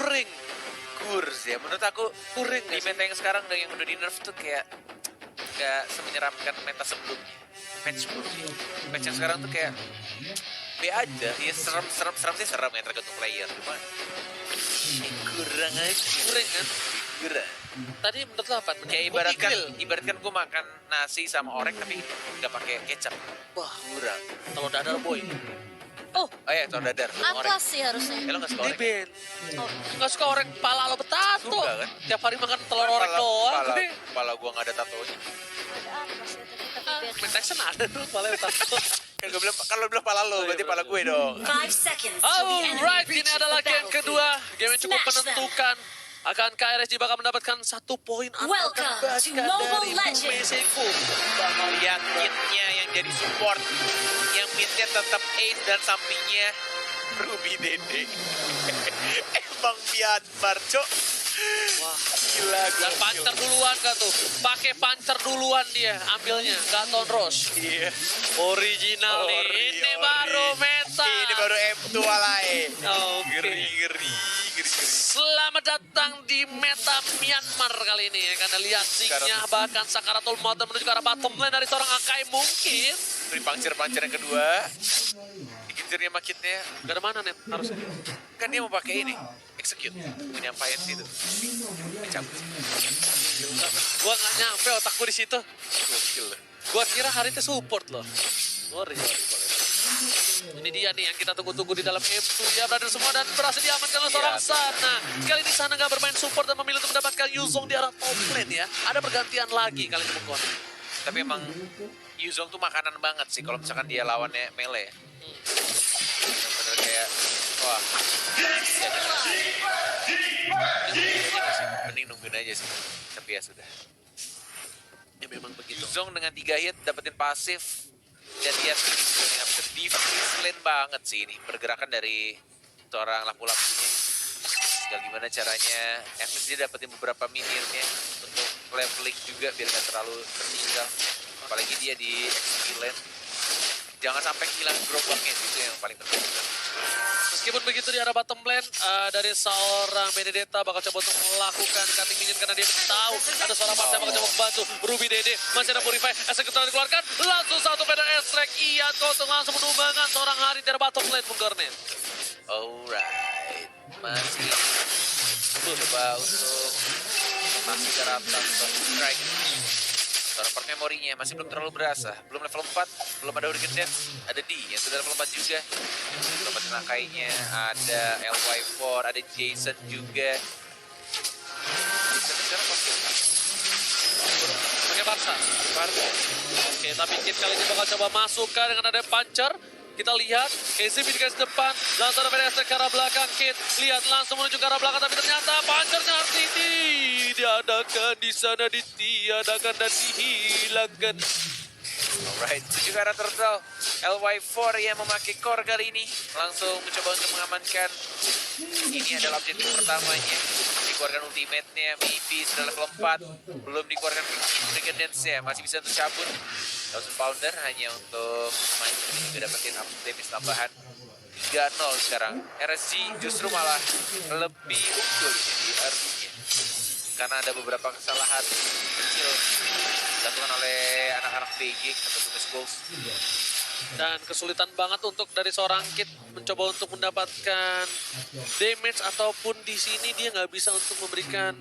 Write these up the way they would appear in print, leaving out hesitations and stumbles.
kuring. Kurs ya, menurut aku Kuring di meta yang sekarang yang udah di nerf tuh kayak nggak semenyeramkan meta sebelumnya. Patch sebelumnya. Patch yang sekarang tuh kayak B aja, ya serem sih serem ya tergantung player. Cuma kurang aja. Kuring kan? Kurang. Tadi menurut lo apa? Kayak ibaratkan gue makan nasi sama orek tapi nggak pakai kecap. Wah, Kurang. kalau dadar boy. Oh, Oh ya, telur dadar sama orek. amplas sih harusnya. Lo nggak suka orek? Ben. Oh, Nggak suka orek pala lo betato. Suka kan? Tiap hari makan telur orek doang. Gede. Kepala gue nggak ada tatonya. ada amplas ya tapi beda. Protection ada dulu pala betato. Kan gue bilang, kalau bilang pala lo, berarti pala gue dong. 5 seconds till the enemy Alright, ini reaches adalah the game kedua. battlefield. Game yang cukup Smash them. menentukan. Akankah RSG bakal mendapatkan 1 poin atau Welcome to Mobile Legends. Mexico? Bakal lihat kitnya yang jadi support, yang midnya tetap Ace dan sampingnya Ruby Dede. Emang Myanmar, Cok. Wah, Gila, dan pancer duluan gak tuh? Pakai pancer duluan dia ambilnya, Gaton Rose. Iya. Original nih, ini baru meta. Ini baru M2 Alae. Oke. Ngeri. Selamat datang di meta Myanmar kali ini ya. Karena lihat sinknya bahkan Sakaratul Maut dan menuju ke arah bottom lane dari seorang Akai mungkin. Dari pancer yang kedua. Dikejarnya makitnya. Gak ada mana net harusnya. Kan dia mau pakai ini. Execute. Menyampaikan situ. Cabut. Gua gak nyampe otakku di situ. Gokil. Gua kira hari itu support loh. Sorry. Ini dia nih yang kita tunggu-tunggu di dalam M2. Dia berada semua dan berhasil diamankan oleh seorang Sana. Kali ini Sana gak bermain support dan memilih untuk mendapatkan Yuzong di arah top lane ya. Ada pergantian lagi kali ini Bungkon. Tapi emang Yuzong tuh makanan banget sih kalau misalkan dia lawannya melee. Bener-bener kayak wah. Mending nungguin aja sih. Tapi ya sudah. Ya memang begitu. Yuzong dengan 3 hit dapetin pasif. Dan lihat defense lane banget sih ini. Pergerakan dari seorang lapu-lapunya. Tinggal gimana caranya. At least dia dapetin beberapa minionnya untuk leveling juga biar gak terlalu tertinggal. Apalagi dia di XP lane. Jangan sampai hilang gerobaknya sih, itu yang paling penting. Meskipun begitu di arah bottom lane dari seorang Benedetta bakal coba untuk melakukan cutting minion karena dia tahu ada seorang partai yang bakal coba membantu. Ruby Dede masih ada Purify, eksekutor dikeluarkan, langsung satu pedal S-Track. Iya, Kotong langsung menumbangkan seorang hari di arah bottom lane, Bung Garnet. Alright, masih coba untuk masih ke arah strike. Part memorinya masih belum terlalu berasa. Belum level 4, belum ada Hurricane Dance. Ada D yang sudah level 4 juga. Belum ada Nakainya, ada LY4, ada Jason juga. Jason sekarang pasti Pakai Barca. Oke, tapi Kit kali ini bakal coba masukkan dengan ada puncher. Kita lihat, KCB di garis depan, langsung ada VDS ke arah belakang, Kit. Lihat langsung menuju ke arah belakang, tapi ternyata punchernya harus diadakan di sana, ditiadakan dan dihilangkan. alright, menuju ke arah turtle. LY4 yang memakai core kali ini. Langsung mencoba untuk mengamankan. Ini adalah objektif pertamanya. Dikeluarkan ultimate-nya, maybe sudah level 4. Belum dikeluarkan Hurricane Dance-nya, masih bisa untuk cabut. Thousand Pounder hanya untuk main ini juga dapetin up damage tambahan 3-0 sekarang. RSG justru malah lebih unggul ini di early-nya. Karena ada beberapa kesalahan kecil dilakukan oleh anak-anak BG atau Tumis Goals. Dan kesulitan banget untuk dari seorang Kit mencoba untuk mendapatkan damage ataupun di sini dia nggak bisa untuk memberikan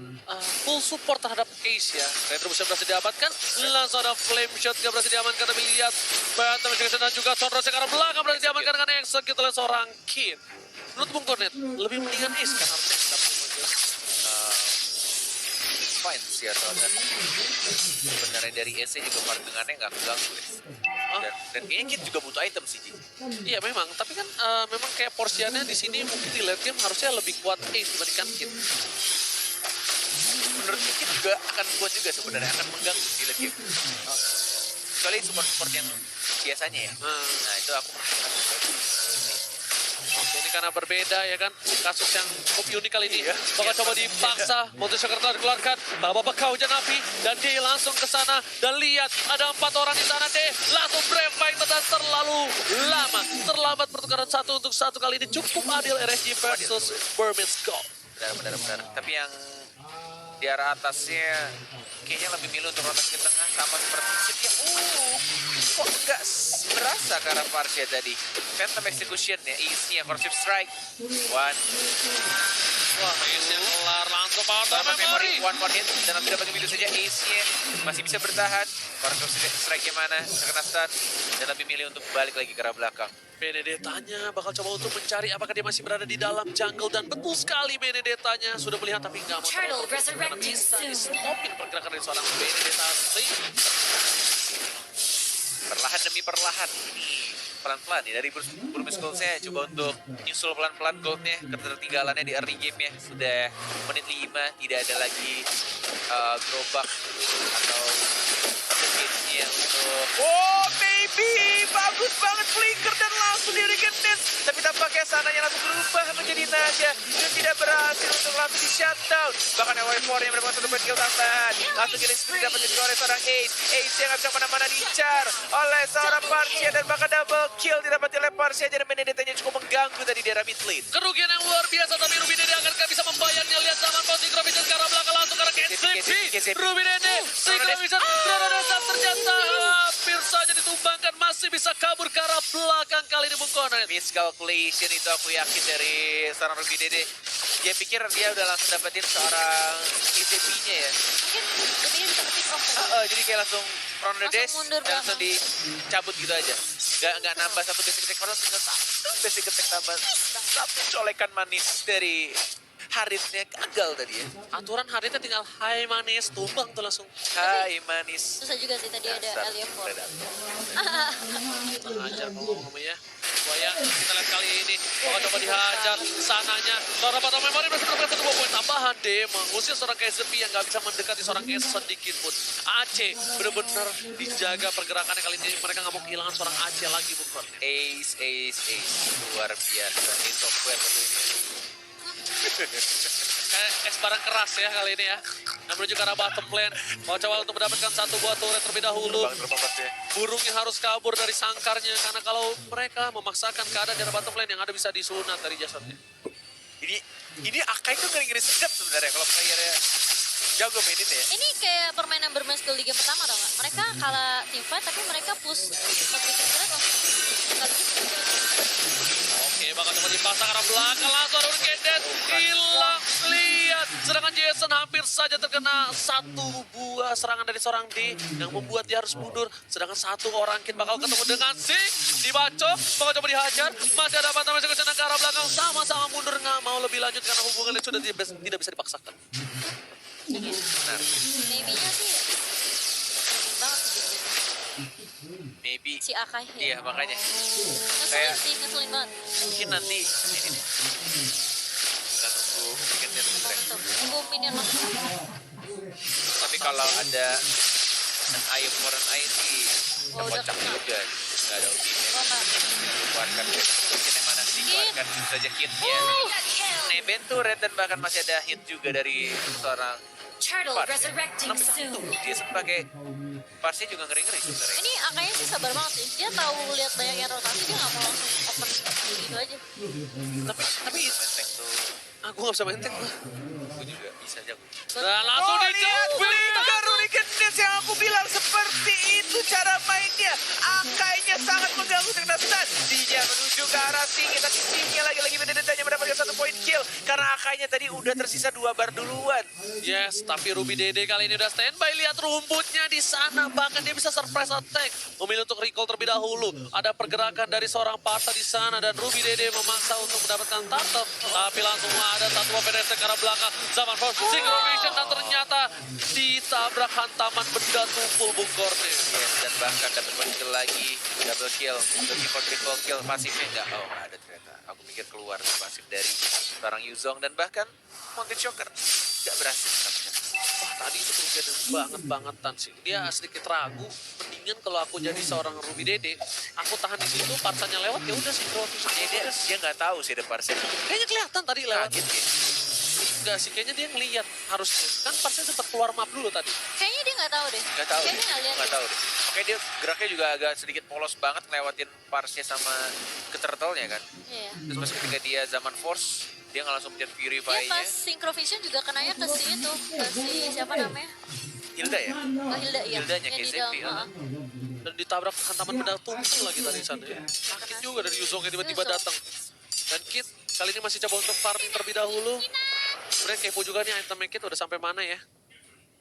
full support terhadap Ace ya. Retribution berhasil diamankan, langsung ada flame shot gak berhasil diamankan, tapi lihat Bantam dan juga Sondros yang ke arah belakang berhasil diamankan dengan execute oleh seorang Kit. Menurut Bung Kornet, lebih mendingan Ace kan harusnya Fine sih atau sebenarnya dari EC juga pardengannya nggak keganggu ya. Dan kayaknya Kit juga butuh item sih, Ji. Iya memang, tapi kan memang kayak porsiannya di sini mungkin di late game harusnya lebih kuat Ace dibandingkan Kit. Menurut Kit juga akan kuat juga sebenarnya, akan mengganggu di late game. Kecuali support-support yang biasanya ya. Nah itu aku Ini karena berbeda ya kan, kasus yang cukup unik kali ini. Bakal coba dipaksa, Monte Jakarta dikeluarkan, Bapak kau hujan api, dan D langsung ke sana. Dan lihat, ada 4 orang di sana, D langsung brave fight, dan terlalu lama. Terlambat pertukaran 1 untuk 1 kali ini, cukup adil RSG versus Burmese Gold. Benar. Tapi yang di arah atasnya kayaknya lebih milih untuk rotas ke tengah sama seperti Setia. Kok nggak berasa ke arah Parsia tadi? Phantom Execution ya, Ace-nya, Corrosive Strike. One. Wah, Ace-nya kelar langsung power Selamat memory, memory. one more hit. Dan nanti dapat begitu saja Ace-nya masih bisa bertahan. Corrosive Strike-nya mana? Terkena stun. Dan lebih milih untuk balik lagi ke arah belakang. Benedetta-nya bakal coba untuk mencari apakah dia masih berada di dalam jungle. Dan betul sekali Benedetta-nya sudah melihat tapi nggak mau Turtle terlalu. Karena resurrecting bisa soon. di-stopin pergerakan dari seorang Benedetta. Perlahan demi perlahan. Ini pelan-pelan nih dari Burmese Gold saya coba untuk nyusul pelan-pelan goldnya. Ketertinggalannya di early game ya. Sudah menit 5, tidak ada lagi gerobak atau hit-nya untuk... Oh, baby! Bagus banget flicker dan langsung di Hurricane Dance. Tapi tampaknya sananya langsung berubah menjadi naga. Dan tidak berhasil untuk langsung di shutdown. Bahkan LY4 yang mendapatkan 1 point kill tambahan. Langsung killing spree dapat dilakukan oleh seorang Ace. Ace yang nggak bisa kemana-mana diincar oleh seorang Parsia. Dan bahkan double kill didapati oleh Parsia. Jadi Benedetta-nya cukup mengganggu tadi di arah mid lane. Kerugian yang luar biasa tapi Ruby Dede akankah bisa membayarnya. Lihat zaman Paul Synchrovision ke arah belakang langsung ke arah KCP. Ruby Dede, Synchrovision, Rodonesa ternyata hampir saja ditumbangkan. Masih bisa kabur ke arah belakang kali ini Bung Konet. Miscalculation itu aku yakin dari seorang Ruby Dede. Dia pikir dia udah langsung dapetin seorang ECP-nya ya. Mungkin jadinya bisa ketik off. Jadi kayak langsung front the Langsung dash mundur dan langsung belakang. dicabut gitu aja. Nggak nambah satu basic attack, padahal tinggal satu basic attack tambah. Satu colekan manis dari Harithnya gagal tadi ya. Aturan Haritnya tinggal hai manis, tumbang tuh langsung. Hai manis. Susah juga sih tadi ada Dasar LF4. predator. Hajar ngomong ya. Bayang kita lihat kali ini. Coba dihajar sananya. Seorang Pato Memory berhasil mendapatkan 2 poin tambahan. Dia mengusir seorang KSP yang nggak bisa mendekati seorang KS sedikit pun. Aceh benar-benar dijaga pergerakannya kali ini. Mereka nggak mau kehilangan seorang Aceh lagi bukan. Ace. Luar biasa. Ace software tentunya. Es barang keras ya kali ini ya. Dan menuju ke arah bottom lane. Mau coba untuk mendapatkan satu buah turret terlebih dahulu. Bang terpapar ya. Burungnya harus kabur dari sangkarnya. Karena kalau mereka memaksakan keadaan di arah bottom lane yang ada bisa disunat dari jasadnya. Ini Akai tuh ngeri-ngeri sedap sebenarnya kalau playernya jago mainin ya. Ini kayak permainan bermain skill di game pertama tau gak? Mereka kalah team fight tapi mereka push competition turret langsung kali gitu. Oke, bakal coba dipasang ke arah belakang. Langsung ada Hurricane Death. Hilang, lihat. Sedangkan Jason hampir saja terkena satu buah serangan dari seorang D yang membuat dia harus mundur. Sedangkan satu orang Kid bakal ketemu dengan Sing. Dibacok, bakal coba dihajar. Masih ada Phantom Execution ke arah belakang. Sama-sama mundur, nggak mau lebih lanjut karena hubungannya sudah tidak bisa dipaksakan. Benar. Maybe-nya sih sering banget sih gitu. Maybe. Si Akai Iya ya. makanya. Ngeselin sih, ngeselin banget. Mungkin nanti ini nih. Nggak nunggu weekend dan Mau betul. Tunggu minion langsung. Tapi kalau ada an eye for an eye sih Oh, udah kocak kena. juga. Nggak ada ultimate. Oh, nggak. Keluarkan mungkin yang mana sih. Keluarkan saja kitnya. Neben tuh red dan bahkan masih ada hit juga dari seorang Turtle Parsia. resurrecting 6-1. soon. Dia sempat pakai Parsia juga ngeri-ngeri sebenarnya. Ini Akainya sih sabar banget sih. Dia tahu lihat banyak yang rotasi, dia nggak mau langsung open gitu aja. Tapi Menteng tuh aku nggak bisa menteng. gue juga bisa jago. Dan langsung lihat dijauh. Flicker Hurricane Dance yang aku bilang seperti itu cara mainnya. Akainya sangat mengganggu dengan stun. Dia menuju ke arah Singi, tapi Singi lagi-lagi Benedetta-nya mendapatkan 1 point kill. Karena Akainya tadi udah tersisa 2 bar duluan. Yes, tapi Ruby Dede kali ini udah standby. Lihat rumputnya di sana. Bahkan dia bisa surprise attack. Memilih untuk recall terlebih dahulu. Ada pergerakan dari seorang Parta di sana. Dan Ruby Dede memaksa untuk mendapatkan turtle. Tapi langsung ada satu PDS ke arah belakang. Zaman Force Synchrovision dan ternyata ditabrak hantaman benda tumpul Bung Korne. Yes, dan bahkan dapat point kill lagi. Double kill. Looking for triple kill. Pasifnya nggak. Oh, nggak ada ternyata. Aku pikir keluar pasif dari seorang Yuzong. Dan bahkan Mountain Shocker nggak berhasil. Wah, tadi itu kerugian banget-bangetan sih. Dia sedikit ragu. Mendingan kalau aku jadi seorang Ruby Dede, aku tahan di situ, partanya lewat ya udah Synchrovision. Dia nggak tahu sih ada Parsia. Kayaknya kelihatan tadi lewat. Kaget ya. Enggak sih, kayaknya dia ngeliat harusnya. Kan partnya sempat keluar map dulu tadi. Kayaknya dia nggak tahu deh. Nggak tahu. Kayaknya nggak lihat. Nggak tahu deh. Oke, dia geraknya juga agak sedikit polos banget ngelewatin Parsia sama ke turtle-nya kan. Iya. Terus pas ketika dia zaman force, Dia nggak langsung pencet Dia Purify-nya. pas Synchrovision juga kenanya ke si itu, ke si siapa namanya? Hilda ya? Ke Hilda ya. Hildanya Yang di KCP, dalam, Dan ditabrak hantaman benda tumpul lagi tadi sana ya. Sakit juga dari Yuzong yang tiba-tiba Yuzong. datang. Dan Kit kali ini masih coba untuk farming terlebih dahulu. Sebenarnya kepo juga nih itemnya Kit udah sampai mana ya.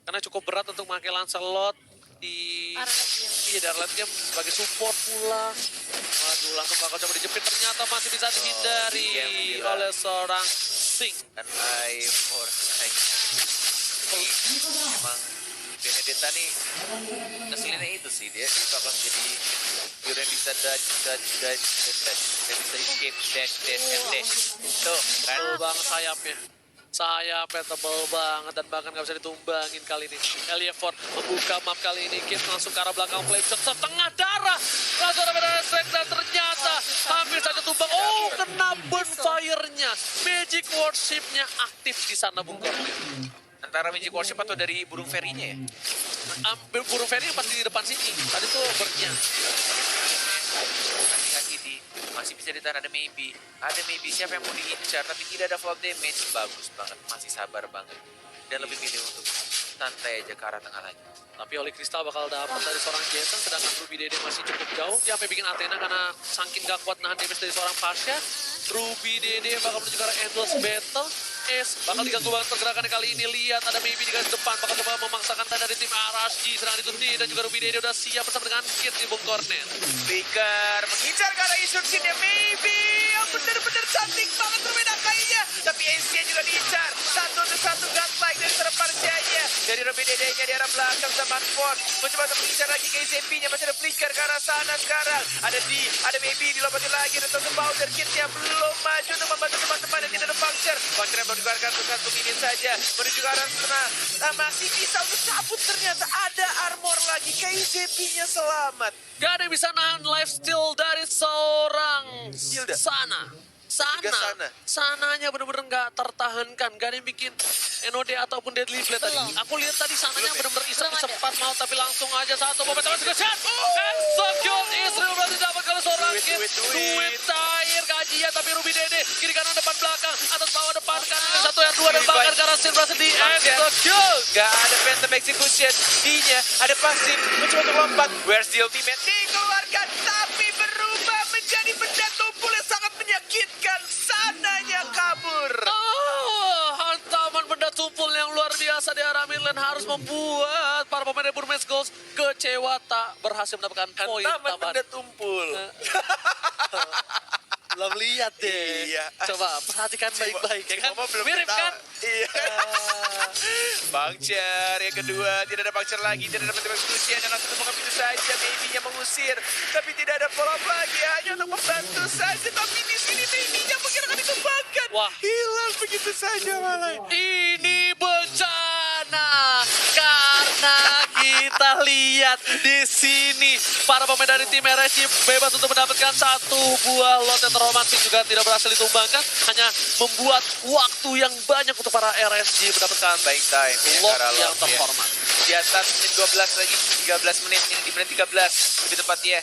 Karena cukup berat untuk memakai Lancelot di Arlet Game. iya di Arlet Game sebagai support pula. Waduh, langsung bakal coba dijepit, ternyata masih bisa dihindari Game gila. oleh seorang Sing. Dan eye for sight. Emang Benedetta nih ngeselinnya itu sih, dia bakal jadi hero yang bisa dodge, dan bisa escape, dash, and dash. Tuh, kan? Tebel banget sayapnya. Sayapnya tebel banget dan bahkan gak bisa ditumbangin kali ini. Elievor membuka map kali ini. Kit langsung ke arah belakang Flameshot setengah darah. Langsung ada strike dan ternyata hampir saja tumbang. Oh, kena burn fire-nya. Magic Worship-nya aktif di sana Bung Kornel. Antara Magic Worship atau dari burung fairy-nya ya? Burung Ferry yang pasti di depan sini. Tadi tuh burn-nya. Hati-hati di masih bisa ditahan, ada maybe siapa yang mau diincar tapi tidak ada fall damage. Bagus banget, masih sabar banget dan lebih milih untuk santai aja ke arah tengah lagi. Tapi Holy Crystal bakal dapat dari seorang Jason, sedangkan Ruby Dede masih cukup jauh. Dia sampai bikin Athena karena saking gak kuat nahan damage dari seorang Pasha. Ruby Dede bakal menuju ke arah Endless Battle. Bakal diganggu banget pergerakannya kali ini. Lihat ada maybe di garis depan, bakal coba memaksakan dari tim RSG. Sedang ditutupi dan juga Ruby Dede udah siap bersama dengan Kit di Bung Kornet. Flicker mengincar ke arah instruksinya, maybe yang benar-benar cantik banget berbeda kayaknya. Tapi Asia juga diincar. Satu untuk satu godlike dari seorang Parsianya. Dari Ruby Dede-nya di arah belakang sama Ford. Mencoba untuk mengincar lagi ke SMP-nya. Masih ada Flicker ke arah sana sekarang. Ada maybe dilompatin lagi. Ada Token Bowser, Kitnya belum maju untuk membantu teman-teman dan tidak ada Puncture. Puncture baru dikeluarkan untuk 1 menit saja. Menuju ke arah sana. Nah, masih bisa untuk cabut ternyata. Ada armor lagi. KZP-nya selamat. Gak ada yang bisa nahan lifesteal dari seorang Hilda. Sana. Sananya bener-bener gak tertahankan. Gak ada yang bikin NOD ataupun Deadly Blade tadi. Belum. Aku lihat tadi sananya bener-bener Belum ada. sempat mau tapi langsung aja satu momen terus ke shot. Execute Israel berarti dapat kalau seorang Kit. Duit cair gajian tapi Ruby Dede kiri kanan depan belakang atas bawah depan kanan satu yang dua dan bahkan karena Sin berhasil di execute. Gak ada Phantom Execution. Dinya ada pasif. Mencoba untuk lompat. Where's the ultimate? Dikeluarkan. Tapi berubah menjadi benda tumpul yang sangat menyakitkan. Sananya kabur. Hantaman benda tumpul yang luar biasa di arah midlane harus membuat para pemain dari Burmese Ghost kecewa tak berhasil mendapatkan poin Taman tambahan. benda tumpul. Belum lihat deh. Iya. Coba perhatikan baik-baik ya kan. Mama belum Mirip ketawa. kan? Iya. Puncture yang kedua, tidak ada puncture lagi, tidak ada Phantom Execution yang langsung membuka pintu saja, maybe-nya mengusir, tapi tidak ada follow up lagi, hanya untuk membantu saja, tapi di sini maybe-nya mungkin akan dikembangkan. Wah. Hilang begitu saja malah. Ini bencana karena kita lihat di sini para pemain dari tim RSG bebas untuk mendapatkan satu buah lot yang terhormat juga tidak berhasil ditumbangkan, hanya membuat waktu yang banyak untuk para RSG mendapatkan Buying time ya, lot karena yang lot, ya. terhormat. Di atas menit 12 lagi, 13 menit, ini di menit 13 lebih tepatnya.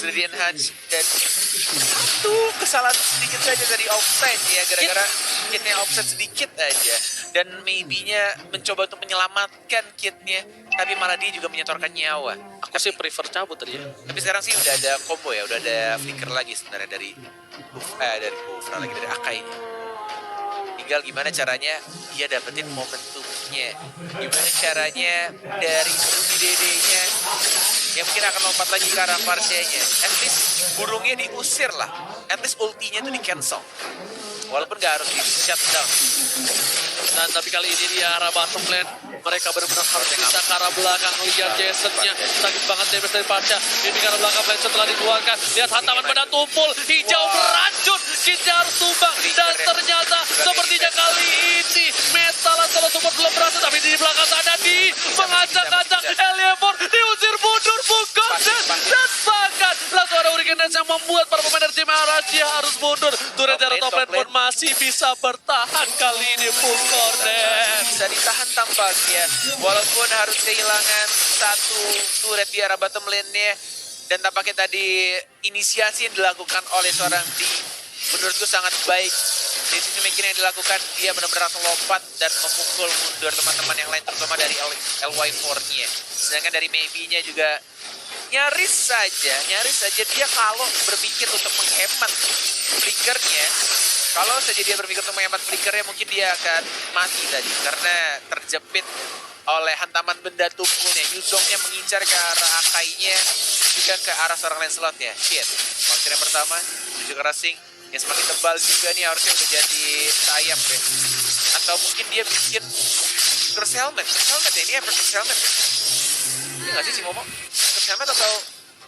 Sudah di enhance dan satu kesalahan sedikit saja dari offside ya, gara-gara kitnya offside sedikit aja. Dan maybe-nya mencoba untuk menyelamatkan kitnya, tapi malah dia juga menyetorkan nyawa. Aku sih prefer cabut tadi ya. Tapi sekarang sih udah ada combo ya, udah ada flicker lagi sebenarnya dari Kufra lagi, dari Akai-nya. Tinggal gimana caranya dia dapetin momentumnya. Gimana caranya dari Ruby Dede-nya yang mungkin akan lompat lagi ke arah Parsianya. At least burungnya diusir lah. At least ultinya itu di cancel. Walaupun gak harus di shutdown. Dan tapi kali ini di arah bottom lane mereka benar-benar harus bisa ke arah belakang. Lihat Jason-nya sakit banget damage dari Pasha. Ini ke arah belakang Flash setelah dikeluarkan. Lihat hantaman benda tumpul hijau beracun. Kita harus tumbang dan ternyata sepertinya kali ini Metal kalau support belum berhasil, tapi di belakang sana di mengacak-acak Elievor diusir mundur bukan dan bahkan langsung ada Hurricane Dance yang membuat para pemain dari tim RSG harus mundur. Turret dari top lane pun masih bisa bertahan kali ini full corner. Bisa ditahan tampaknya. Walaupun harus kehilangan satu turret di arah bottom lane-nya. Dan tampaknya tadi inisiasi yang dilakukan oleh seorang di menurutku sangat baik decision making yang dilakukan, dia benar-benar langsung lompat dan memukul mundur teman-teman yang lain, terutama dari LY4-nya. Sedangkan dari Maybe-nya juga nyaris saja dia kalau berpikir untuk menghemat flickernya, kalau saja dia berpikir untuk menghemat flickernya, mungkin dia akan mati tadi karena terjepit oleh hantaman benda tumpulnya. Yuzongnya mengincar ke arah Akai-nya, juga ke arah seorang Lancelot-nya. Shit, launcher yang pertama menuju ke Racing yang semakin tebal juga nih, harusnya udah jadi sayap ya. Atau mungkin dia bikin curse helmet ya, ini efek curse helmet ya. Ini nggak sih si Momo? Curse helmet atau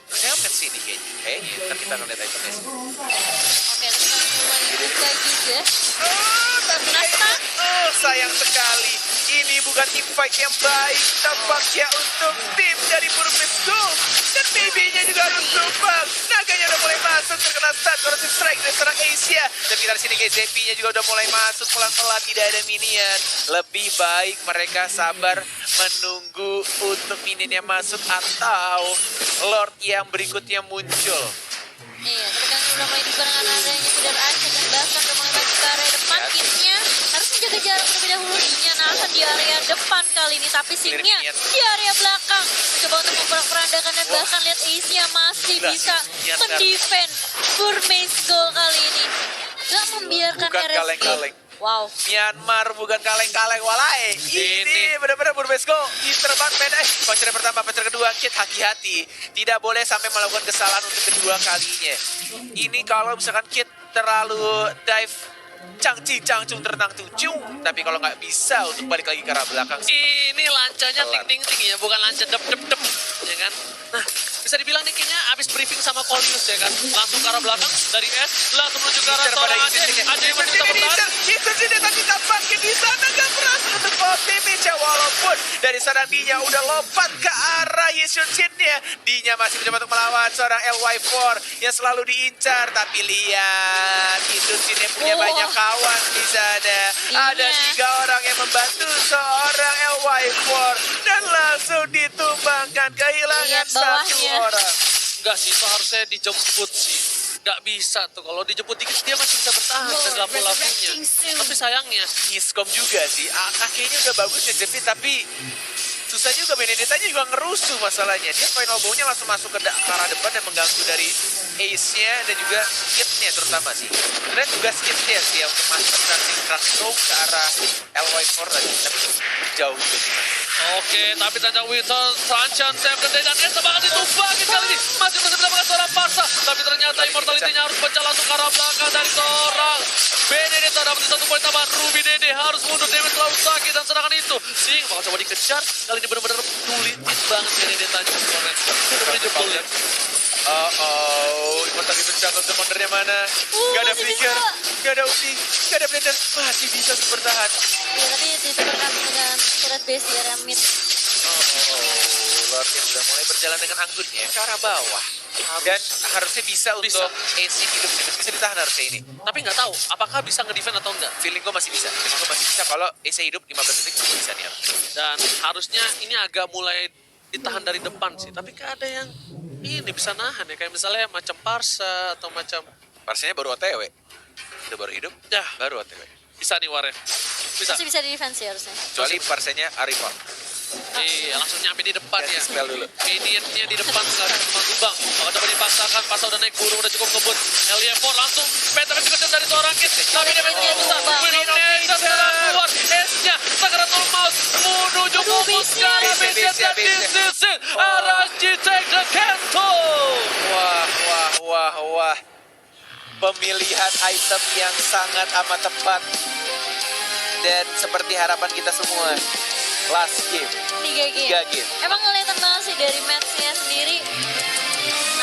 curse helmet sih ini kayaknya. Ntar kita akan lihat itemnya sih. Oke, terus kami mulai buka juga. Tapi Nastan. sayang sekali. Ini bukan team fight yang baik tampaknya untuk tim dari Burmese Gold. Dan Maybe-nya juga harus tumbang. Naganya udah mulai masuk, terkena stun corrosive strike dari seorang Asia. Dan kita di sini KZP-nya juga udah mulai masuk pelan-pelan, tidak ada minion. Lebih baik mereka sabar menunggu untuk minionnya masuk atau Lord yang berikutnya muncul. Iya, tapi kami udah mulai dibarengan adanya Tidar Archer dan bahkan udah mulai maju ke area depan. Kitnya harus menjaga jarak terlebih dahulu. Nya nahan di area depan kali ini, tapi Singnya di area belakang mencoba untuk memperandakan dan bahkan lihat Asia masih Gila, bisa niat mendefend Burmese Gold kali ini. Gak membiarkan Bukan RSG. kaleng-kaleng. Wow. Myanmar bukan kaleng-kaleng walai. Ini benar-benar Burmese Gold. Diterbang beda. Pasir pertama, pasir kedua, Kit hati-hati. Tidak boleh sampai melakukan kesalahan untuk kedua kalinya. Ini kalau misalkan Kit terlalu dive cangcung tertang tucung, tapi kalau nggak bisa untuk balik lagi ke arah belakang. Ini lancanya Pelan. ting ya, bukan lanca dep, ya kan? Nah, bisa dibilang nih kayaknya abis briefing sama Kolius ya kan, langsung ke arah belakang dari S, langsung menuju ke arah seorang Aceh yang masih bisa bertahan. Itu sih tapi tampaknya di sana nggak berhasil untuk optimis ya, walaupun dari seorang Dinya udah lompat ke arah Yeshun Shin-nya. Dinya masih mencoba untuk melawan seorang LY4 yang selalu diincar, tapi lihat Yeshun Shin-nya punya banyak kawan di sana. Ada 3 orang yang membantu seorang LY4 dan langsung ditumbangkan, kehilangan Lihat 1 bawahnya. orang. Enggak sih, itu harusnya dijemput sih. Nggak bisa tuh, kalau dijemput dikit dia masih bisa bertahan dan lapu-lapunya. Tapi sayangnya, Hiskom juga sih, kakinya udah bagus ngejepit, tapi susah juga. Benedetta-nya juga ngerusuh masalahnya. Dia final bow-nya langsung masuk ke arah depan dan mengganggu dari Ace-nya dan juga Kit-nya terutama sih. Sebenarnya tugas Kit-nya sih yang untuk masuk ke arah LY4 tadi, tapi jauh juga sih. oke, tapi tanda Wilson, Sanchan, Sam, Gede, dan Esa bakal ditumbangin kali ini. Masih bisa mendapatkan seorang Parsa, tapi ternyata immortality-nya harus pecah langsung ke arah belakang dari seorang Benedetta. Dapat 1 poin tambahan, Ruby Dede harus mundur, damage terlalu sakit, dan serangan itu Sing bakal coba dikejar. Kali ini benar-benar tulitin banget Benedetta-nya. Benar-benar jebolin. Immortality pecah, Commandernya mana? Gak ada masih flicker, bisa. gak ada ulti, gak ada blender, masih bisa bertahan. Iya, tapi ditebarkan dengan turret base di area mid. Lord yang sudah mulai berjalan dengan anggunnya ke arah bawah. Dan harusnya bisa untuk AC hidup, bisa ditahan harusnya ini. Tapi nggak tahu, apakah bisa nge-defend atau enggak. Feeling gue masih bisa, kalau AC hidup 15 detik masih bisa nih harusnya. Dan harusnya ini agak mulai ditahan dari depan sih. Tapi nggak ada yang ini bisa nahan ya. Kayak misalnya macam Parsa atau macam... Parsanya baru OTW, itu baru hidup, Ya, baru OTW. bisa nih Warren. Bisa. Masih bisa di defense sih harusnya. Kecuali parsanya Arifon. Iya, langsung nyampe di depan ya. Spell dulu. Minionnya di depan nggak bisa tumbang. Kalau coba dipaksakan, pas udah naik burung udah cukup ngebut. LY4 langsung petak kejar dari seorang Kit. Tapi dia masih besar. Wilonation sekarang keluar. S-nya segera normal menuju fokus ke arah base dan this is it. RSG take the Kento. Wah. Pemilihan item yang sangat amat tepat. Dan seperti harapan kita semua. Last game. 3 game. 3 game. Emang kelihatan banget sih dari match-nya sendiri.